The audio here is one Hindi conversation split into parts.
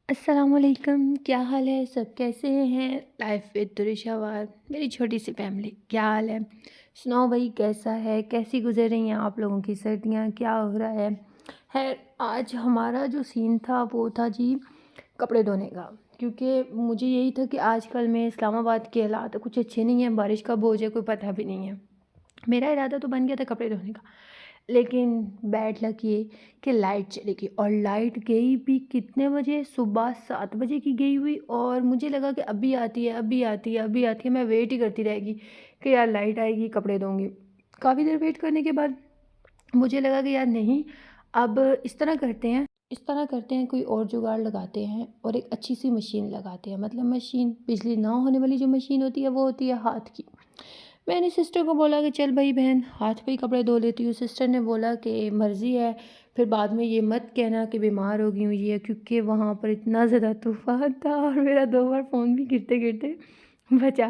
अस्सलामुअलैकुम, क्या हाल है? सब कैसे हैं? लाइफ विद तुरिशावार, मेरी छोटी सी फैमिली, क्या हाल है? सुनाओ भाई, कैसा है? कैसी गुजर रही हैं आप लोगों की सर्दियाँ? क्या हो रहा है? खैर, आज हमारा जो सीन था वो था जी कपड़े धोने का। क्योंकि मुझे यही था कि आजकल में इस्लामाबाद के हालात कुछ अच्छे नहीं हैं, बारिश कब हो जाए कोई पता भी नहीं है। मेरा इरादा तो बन गया था कपड़े धोने का, लेकिन बैड लक ये कि लाइट चली गई। और लाइट गई भी कितने बजे? सुबह 7 बजे की गई हुई। और मुझे लगा कि अभी आती है, अभी आती है, अभी आती है। मैं वेट ही करती रहेगी कि यार लाइट आएगी, कपड़े धोंगी। काफ़ी देर वेट करने के बाद मुझे लगा कि यार नहीं, अब इस तरह करते हैं, कोई और जुगाड़ लगाते हैं और एक अच्छी सी मशीन लगाते हैं। मतलब मशीन, बिजली ना होने वाली जो मशीन होती है वो होती है हाथ की। मैंने सिस्टर को बोला कि चल भाई बहन, हाथ पे ही कपड़े धो लेती हूँ। सिस्टर ने बोला कि मर्ज़ी है, फिर बाद में ये मत कहना कि बीमार हो गई हूँ ये, क्योंकि वहाँ पर इतना ज़्यादा तूफ़ान था और मेरा 2 बार फ़ोन भी गिरते गिरते बचा।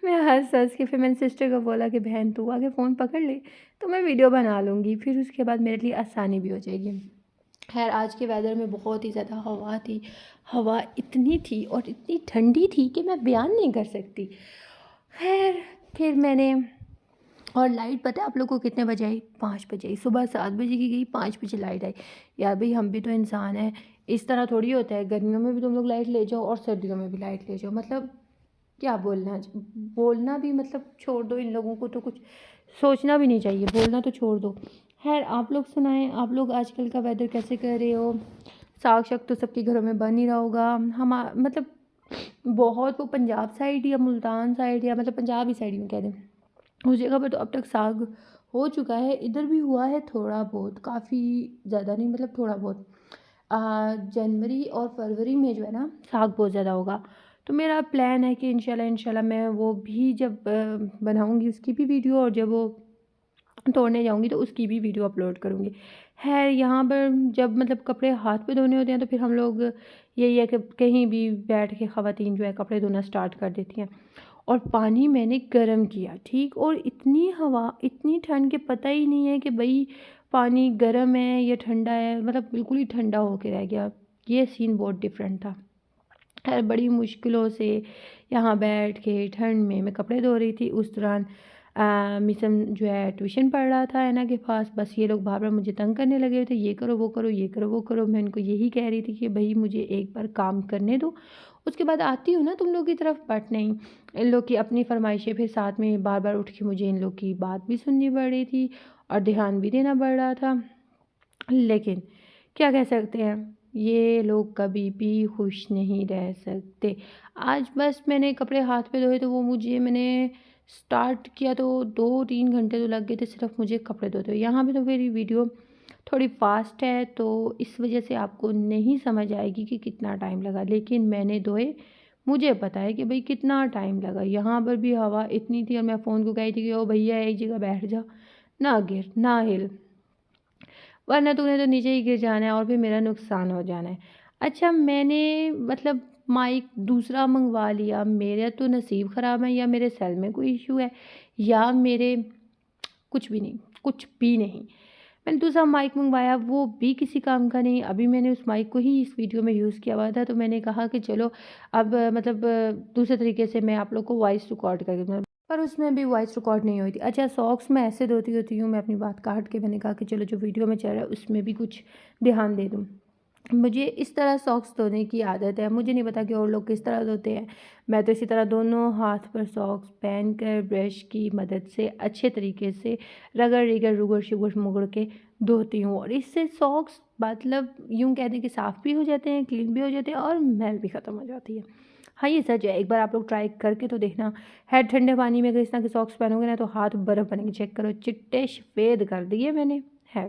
मैं हँस हँस के फिर मैंने सिस्टर को बोला कि बहन तू आके फ़ोन पकड़ ले, तो मैं वीडियो बना लूँगी, फिर उसके बाद मेरे लिए आसानी भी हो जाएगी। खैर, आज के वेदर में बहुत ही ज़्यादा हवा थी। हवा इतनी थी और इतनी ठंडी थी कि मैं बयान नहीं कर सकती। खैर, फिर मैंने, और लाइट पता है आप लोग को कितने बजे आई? 5 बजे आई। सुबह 7 बजे की गई, 5 बजे लाइट आई। यार भाई, हम भी तो इंसान हैं, इस तरह थोड़ी होता है। गर्मियों में भी तुम लोग लाइट ले जाओ और सर्दियों में भी लाइट ले जाओ। मतलब क्या बोलना, बोलना भी मतलब छोड़ दो, इन लोगों को तो कुछ सोचना भी नहीं चाहिए, बोलना तो छोड़ दो। खैर, आप लोग सुनाएं, आप लोग आजकल का वेदर कैसे कर रहे हो? साग शक तो सबके घरों में बन ही रहा होगा। हम मतलब बहुत, वो पंजाब साइड या मुल्तान साइड या मतलब पंजाब ही साइड में कह दें, उस जगह पर तो अब तक साग हो चुका है। इधर भी हुआ है थोड़ा बहुत, काफ़ी ज़्यादा नहीं, मतलब थोड़ा बहुत। जनवरी और फरवरी में जो है ना, साग बहुत ज़्यादा होगा। तो मेरा प्लान है कि इंशाल्लाह मैं वो भी जब बनाऊंगी उसकी भी वीडियो, और जब वो तोड़ने जाऊंगी तो उसकी भी वीडियो अपलोड करूंगी। है यहाँ पर जब मतलब कपड़े हाथ पे धोने होते हैं तो फिर हम लोग यही है कि कहीं भी बैठ के ख़वातीन जो है कपड़े धोना स्टार्ट कर देती हैं। और पानी मैंने गर्म किया, ठीक, और इतनी हवा, इतनी ठंड के पता ही नहीं है कि भाई पानी गर्म है या ठंडा है। मतलब बिल्कुल ही ठंडा होके रह गया। ये सीन बहुत डिफरेंट था। खैर, बड़ी मुश्किलों से यहाँ बैठ के ठंड में मैं कपड़े धो रही थी। उस दौरान मिसम जो है ट्यूशन पढ़ रहा था ऐना के पास। बस ये लोग बार बार मुझे तंग करने लगे हुए थे, ये करो वो करो, ये करो वो करो। मैं उनको यही कह रही थी कि भाई मुझे एक बार काम करने दो, उसके बाद आती हूँ ना तुम लोग की तरफ। बट नहीं, इन लोग की अपनी फरमाइशें, फिर साथ में बार बार उठ के मुझे इन लोग की बात भी सुननी पड़ रही थी और ध्यान भी देना पड़ रहा था। लेकिन क्या कह सकते हैं, ये लोग कभी भी खुश नहीं रह सकते। आज बस मैंने कपड़े हाथ पे धोए तो वो मुझे, मैंने स्टार्ट किया तो 2-3 घंटे तो लग गए थे सिर्फ मुझे कपड़े धोते हुए। यहाँ पे तो मेरी वीडियो थोड़ी फास्ट है तो इस वजह से आपको नहीं समझ आएगी कि कितना टाइम लगा, लेकिन मैंने धोए, मुझे पता है कि भाई कितना टाइम लगा। यहाँ पर भी हवा इतनी थी और मैं फ़ोन को कही थी कि ओ भैया एक जगह बैठ जा, ना गिर ना हिल, वरना तूने तो नीचे ही गिर जाना है और फिर मेरा नुकसान हो जाना है। अच्छा, मैंने मतलब माइक दूसरा मंगवा लिया। मेरा तो नसीब ख़राब है, या मेरे सेल में कोई इशू है, या मेरे कुछ भी नहीं, कुछ भी नहीं। मैंने दूसरा माइक मंगवाया, वो भी किसी काम का नहीं। अभी मैंने उस माइक को ही इस वीडियो में यूज़ किया हुआ था, तो मैंने कहा कि चलो अब मतलब दूसरे तरीके से मैं आप लोग को वॉइस रिकॉर्ड करके दूँ, पर उसमें भी वॉइस रिकॉर्ड नहीं हुई थी। अच्छा, सॉक्स मैं ऐसे धोती होती हूँ, मैं अपनी बात काट के मैंने कहा कि चलो जो वीडियो में चल रहा है उसमें भी कुछ ध्यान दे दूँ। मुझे इस तरह सॉक्स धोने की आदत है, मुझे नहीं पता कि और लोग किस तरह धोते हैं। मैं तो इसी तरह दोनों हाथ पर सॉक्स पहन कर ब्रश की मदद से अच्छे तरीके से रगड़ रिगड़ रुगड़ शुगड़ मुगड़ के धोती हूँ, और इससे सॉक्स मतलब यूँ कह दें कि साफ़ भी हो जाते हैं, क्लीन भी हो जाते हैं और मैल भी ख़त्म हो जाती है। हाँ, ये सच है, एक बार आप लोग ट्राई करके तो देखना है। ठंडे पानी में अगर इस तरह के सॉक्स पहनोगे ना तो हाथ बर्फ़ बनेंगे। चेक करो, चिट्टे सफ़ेद कर दिए मैंने। है,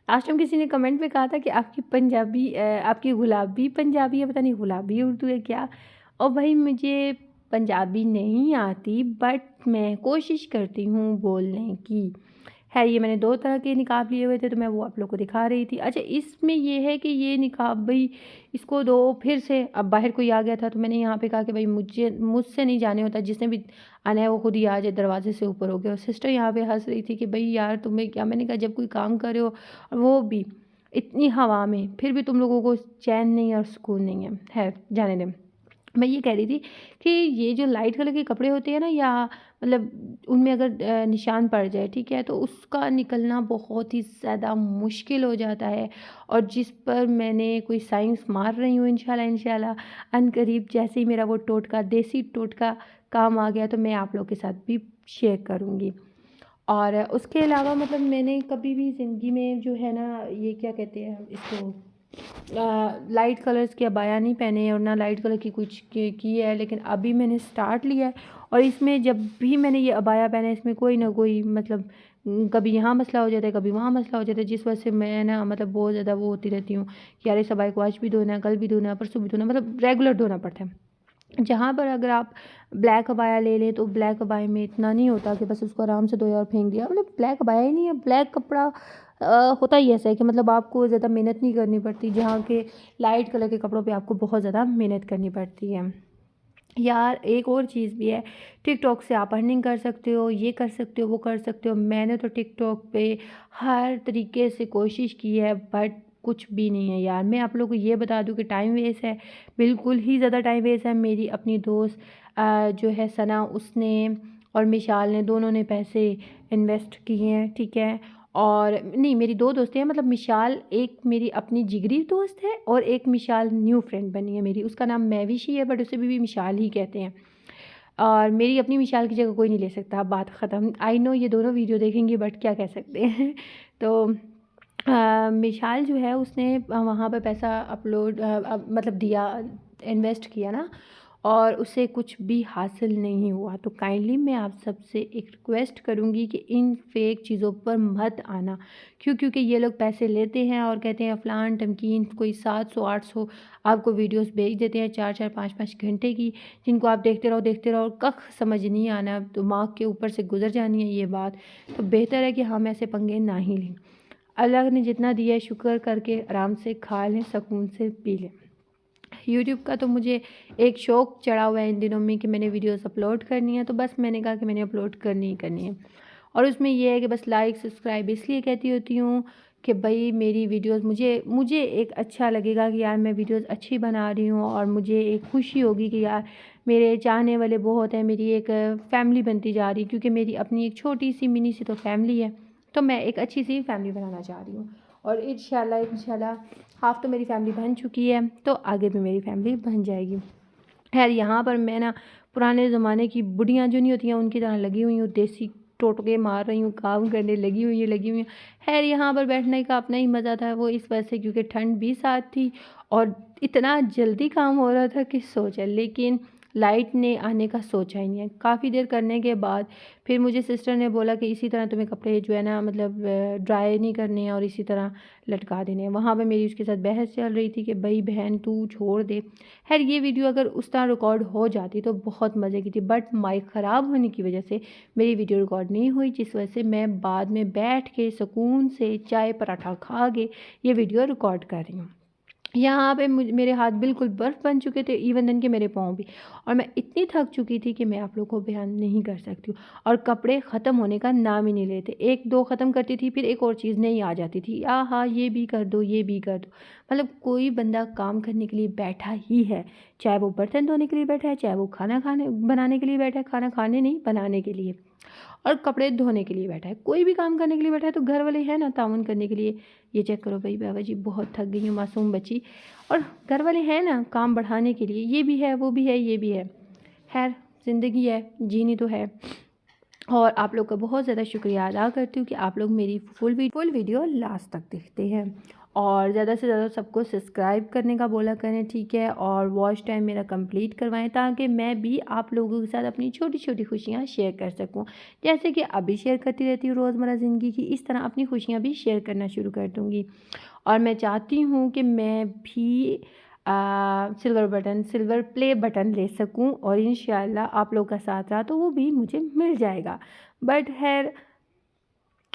लास्ट टाइम किसी ने कमेंट में कहा था कि आपकी पंजाबी आपकी गुलाबी पंजाबी है, पता नहीं गुलाबी उर्दू है क्या। और भाई मुझे पंजाबी नहीं आती, बट मैं कोशिश करती हूँ बोलने की। है, ये मैंने 2 तरह के निकाब लिए हुए थे तो मैं वो आप लोग को दिखा रही थी। अच्छा, इसमें ये है कि ये निकाब भाई इसको दो, फिर से अब बाहर कोई आ गया था तो मैंने यहाँ पे कहा कि भाई मुझसे नहीं जाने होता, जिसने भी आना है वो खुद ही आ जाए, दरवाजे से ऊपर हो गया। और सिस्टर यहाँ पे हंस रही थी कि भाई यार तुम्हें क्या। मैंने कहा जब कोई काम कर रहे हो, और वो भी इतनी हवा में, फिर भी तुम लोगों को चैन नहीं और सुकून नहीं है। जाने दें। मैं ये कह रही थी कि ये जो लाइट कलर के कपड़े होते हैं ना, या मतलब उनमें अगर निशान पड़ जाए, ठीक है, तो उसका निकलना बहुत ही ज़्यादा मुश्किल हो जाता है। और जिस पर मैंने कोई साइंस मार रही हूँ, इंशाल्लाह इंशाल्लाह अनकरीब जैसे ही मेरा वो टोटका, देसी टोटका काम आ गया, तो मैं आप लोग के साथ भी शेयर करूँगी। और उसके अलावा मतलब मैंने कभी भी ज़िंदगी में जो है ना, ये क्या कहते हैं इसको, लाइट कलर्स के अबाया नहीं पहने हैं और ना लाइट कलर की कुछ की है, लेकिन अभी मैंने स्टार्ट लिया है। और इसमें जब भी मैंने ये अबाया पहना है, इसमें कोई ना कोई मतलब कभी यहाँ मसला हो जाता है, कभी वहाँ मसला हो जाता है, जिस वजह से मैं ना मतलब बहुत ज़्यादा वो होती रहती हूँ कि यार इस अबाई को आज भी धोना है, कल भी धोना है, परसों भी धोना है, मतलब रेगुलर धोना पड़ता है। जहाँ पर अगर आप ब्लैक अबाया ले लें, तो ब्लैक अबाया में इतना नहीं होता कि बस उसको आराम से धोया और फेंक दिया, मतलब ब्लैक अबाया ही नहीं है। ब्लैक कपड़ा होता ही ऐसा है कि मतलब आपको ज़्यादा मेहनत नहीं करनी पड़ती, जहाँ के लाइट कलर के कपड़ों पे आपको बहुत ज़्यादा मेहनत करनी पड़ती है। यार एक और चीज़ भी है, टिकटॉक से आप अर्निंग कर सकते हो, ये कर सकते हो, वो कर सकते हो। मैंने तो टिकटॉक पे हर तरीके से कोशिश की है, बट कुछ भी नहीं है यार। मैं आप लोगों को ये बता दूं कि टाइम वेस्ट है, बिल्कुल ही ज़्यादा टाइम वेस्ट है। मेरी अपनी दोस्त जो है सना, उसने और मिशाल ने, दोनों ने पैसे इन्वेस्ट किए हैं, ठीक है। और नहीं, मेरी दो दोस्तें हैं, मतलब मिशाल एक मेरी अपनी जिगरी दोस्त है और एक मिशाल न्यू फ्रेंड बनी है मेरी, उसका नाम मैविशी है, बट उसे भी मिशाल ही कहते हैं। और मेरी अपनी मिशाल की जगह कोई नहीं ले सकता, बात ख़त्म। आई नो ये दोनों वीडियो देखेंगे, बट क्या कह सकते हैं। तो मिशाल जो है उसने वहाँ पे पैसा अपलोड मतलब दिया, इन्वेस्ट किया ना, और उसे कुछ भी हासिल नहीं हुआ। तो काइंडली मैं आप सबसे एक रिक्वेस्ट करूँगी कि इन फेक चीज़ों पर मत आना। क्योंकि ये लोग पैसे लेते हैं और कहते हैं फ़लान टमकीन, कोई 700-800 आपको वीडियोस भेज देते हैं 4-4 5-5 घंटे की, जिनको आप देखते रहो और कख समझ नहीं आना, दिमाग के ऊपर से गुजर जानी है ये बात। तो बेहतर है कि हम ऐसे पंगे ना ही लें। अल्लाह ने जितना दिया है शुक्र करके आराम से खा लें, सुकून से पी लें। यूट्यूब का तो मुझे एक शौक़ चढ़ा हुआ है इन दिनों में कि मैंने वीडियोस अपलोड करनी है, तो बस मैंने कहा कि मैंने अपलोड करनी ही करनी है। और उसमें ये है कि बस लाइक सब्सक्राइब इसलिए कहती होती हूँ कि भाई मेरी वीडियोस मुझे एक अच्छा लगेगा कि यार मैं वीडियोस अच्छी बना रही हूँ, और मुझे एक खुशी होगी कि यार मेरे चाहने वाले बहुत हैं, मेरी एक फैमिली बनती जा रही है। क्योंकि मेरी अपनी एक छोटी सी मिनी सी तो फैमिली है, तो मैं एक अच्छी सी फैमिली बनाना चाह रही हूँ। और इंशाल्लाह हाफ़ तो मेरी फैमिली बन चुकी है, तो आगे भी मेरी फैमिली बन जाएगी। खैर यहाँ पर मैं ना पुराने ज़माने की बुढ़ियाँ जो नहीं होती हैं उनकी तरह लगी हुई हूँ, देसी टोटके मार रही हूँ, काम करने लगी हुई हूँ। खैर यहाँ पर बैठने का अपना ही मज़ा था, वो इस वजह से क्योंकि ठंड भी साथ थी और इतना जल्दी काम हो रहा था कि सोचा, लेकिन लाइट ने आने का सोचा ही नहीं है। काफ़ी देर करने के बाद फिर मुझे सिस्टर ने बोला कि इसी तरह तुम्हें कपड़े जो है ना मतलब ड्राई नहीं करने हैं और इसी तरह लटका देने हैं। वहाँ पे मेरी उसके साथ बहस चल रही थी कि भाई बहन तू छोड़ दे। खैर ये वीडियो अगर उस तरह रिकॉर्ड हो जाती तो बहुत मज़े की थी, बट माइक ख़राब होने की वजह से मेरी वीडियो रिकॉर्ड नहीं हुई, जिस वजह से मैं बाद में बैठ के सुकून से चाय पराठा खा के ये वीडियो रिकॉर्ड कर रही हूँ। यहाँ पे मेरे हाथ बिल्कुल बर्फ़ बन चुके थे, इवन देन के मेरे पाँव भी। और मैं इतनी थक चुकी थी कि मैं आप लोगों को बयान नहीं कर सकती हूँ। और कपड़े ख़त्म होने का नाम ही नहीं लेते, एक दो ख़त्म करती थी, फिर एक और चीज़ नई आ जाती थी, हाँ ये भी कर दो, ये भी कर दो। मतलब कोई बंदा काम करने के लिए बैठा ही है, चाहे वो बर्तन धोने के लिए बैठा है, चाहे वो खाना बनाने के लिए बैठा है, खाना खाने नहीं बनाने के लिए, और कपड़े धोने के लिए बैठा है, कोई भी काम करने के लिए बैठा है, तो घर वाले हैं ना ताउन करने के लिए। ये चेक करो भाई बाबा जी, बहुत थक गई हूँ मासूम बच्ची, और घर वाले हैं ना काम बढ़ाने के लिए, ये भी है, वो भी है, ये भी है। खैर ज़िंदगी है, जीनी तो है। और आप लोग का बहुत ज़्यादा शुक्रिया अदा करती हूँ कि आप लोग मेरी फुल वीडियो लास्ट तक देखते हैं, और ज़्यादा से ज़्यादा सबको सब्सक्राइब करने का बोला करें, ठीक है। और वॉच टाइम मेरा कंप्लीट करवाएं, ताकि मैं भी आप लोगों के साथ अपनी छोटी छोटी खुशियाँ शेयर कर सकूं, जैसे कि अभी शेयर करती रहती हूँ रोज़मर्रा ज़िंदगी की, इस तरह अपनी खुशियाँ भी शेयर करना शुरू कर दूँगी। और मैं चाहती हूँ कि मैं भी सिल्वर प्ले बटन ले सकूं, और इंशाल्लाह आप लोग का साथ रहा तो वो भी मुझे मिल जाएगा। बट खैर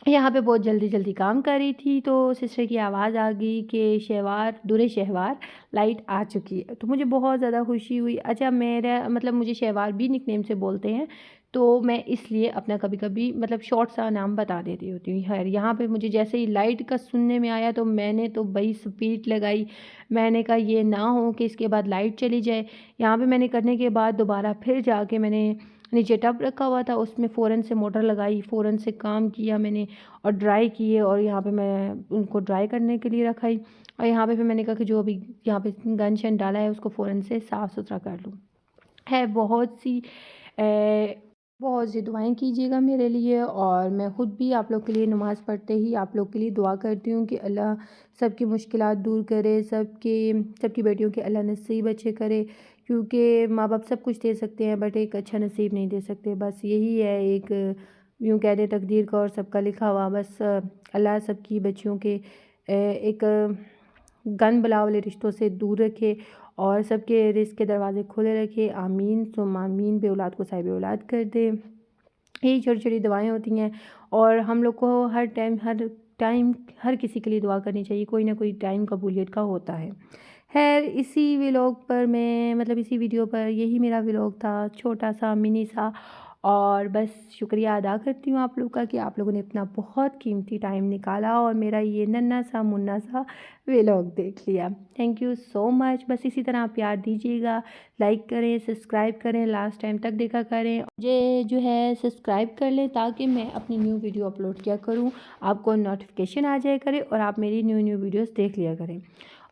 यहाँ पे बहुत जल्दी-जल्दी काम कर रही थी, तो सिस्टर की आवाज़ आ गई कि शहवार दूरे शहवार लाइट आ चुकी है। तो मुझे बहुत ज़्यादा खुशी हुई। अच्छा, मेरा मतलब मुझे शहवार भी निकनेम से बोलते हैं, तो मैं इसलिए अपना कभी-कभी मतलब शॉर्ट सा नाम बता देती होती हूँ। खैर, यहाँ पे मुझे जैसे ही लाइट का सुनने में आया तो मैंने तो बड़ी स्पीड लगाई। मैंने कहा ये ना हो कि इसके बाद लाइट चली जाए। यहाँ पे मैंने करने के बाद दोबारा फिर जाके मैंने नीचे टब रखा हुआ था, उसमें फ़ौरन से मोटर लगाई, फ़ौरन से काम किया मैंने और ड्राई किए, और यहाँ पे मैं उनको ड्राई करने के लिए रखाई। और यहाँ पे फिर मैंने कहा कि जो अभी यहाँ पे गंद शंद डाला है उसको फ़ौरन से साफ़ सुथरा कर लूँ। है बहुत सी दुआएं कीजिएगा मेरे लिए, और मैं ख़ुद भी आप लोग के लिए नमाज़ पढ़ते ही आप लोग के लिए दुआ करती हूँ कि अल्लाह सबकी मुश्किलात दूर करे, सबकी बेटियों के अल्लाह नसीब अच्छे करे। क्योंकि माँ बाप सब कुछ दे सकते हैं बट एक अच्छा नसीब नहीं दे सकते। बस यही है, एक यूँ कह दें तकदीर का और सबका लिखा हुआ। बस अल्लाह सबकी बच्चियों के एक गन बला वाले रिश्तों से दूर रखे और सबके रिज़्क़ के दरवाज़े खुले रखे। आमीन सुम्मा आमीन। बेऔलाद को साहिब औलाद कर दे। यही छोटी-छोटी दुआएँ होती हैं, और हम लोग को हर टाइम हर किसी के लिए दुआ करनी चाहिए। कोई ना कोई टाइम कबूलियत का होता है। ख़ैर, इसी व्लॉग पर मैं मतलब इसी वीडियो पर यही मेरा व्लॉग था, छोटा-सा मिनी सा। और बस शुक्रिया अदा करती हूँ आप लोग का कि आप लोगों ने अपना बहुत कीमती टाइम निकाला और मेरा ये नन्हा-सा मुन्ना-सा व्लॉग देख लिया। Thank you so much. बस इसी तरह प्यार दीजिएगा, लाइक करें, सब्सक्राइब करें, लास्ट टाइम तक देखा करें। मुझे जो है सब्सक्राइब कर लें ताकि मैं अपनी न्यू वीडियो अपलोड किया करूँ, आपको नोटिफिकेशन आ जाया करे और आप मेरी न्यू वीडियोज़ देख लिया करें।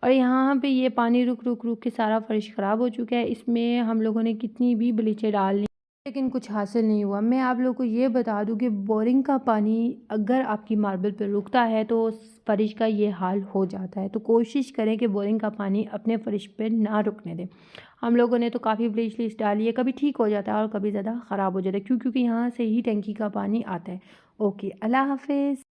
और यहाँ पे ये पानी रुक के सारा फ़र्श ख़राब हो चुका है। इसमें हम लोगों ने कितनी भी ब्लीचें डाल ली लेकिन कुछ हासिल नहीं हुआ। मैं आप लोगों को ये बता दूं कि बोरिंग का पानी अगर आपकी मार्बल पर रुकता है तो फ़र्श का ये हाल हो जाता है। तो कोशिश करें कि बोरिंग का पानी अपने फ़र्श पे ना रुकने दें। हम लोगों ने तो काफ़ी ब्लीच व्लीच डाली है, कभी ठीक हो जाता है और कभी ज़्यादा ख़राब हो जाता है, क्योंकि यहाँ से ही टंकी का पानी आता है। ओके, अल्लाह हाफ़िज़।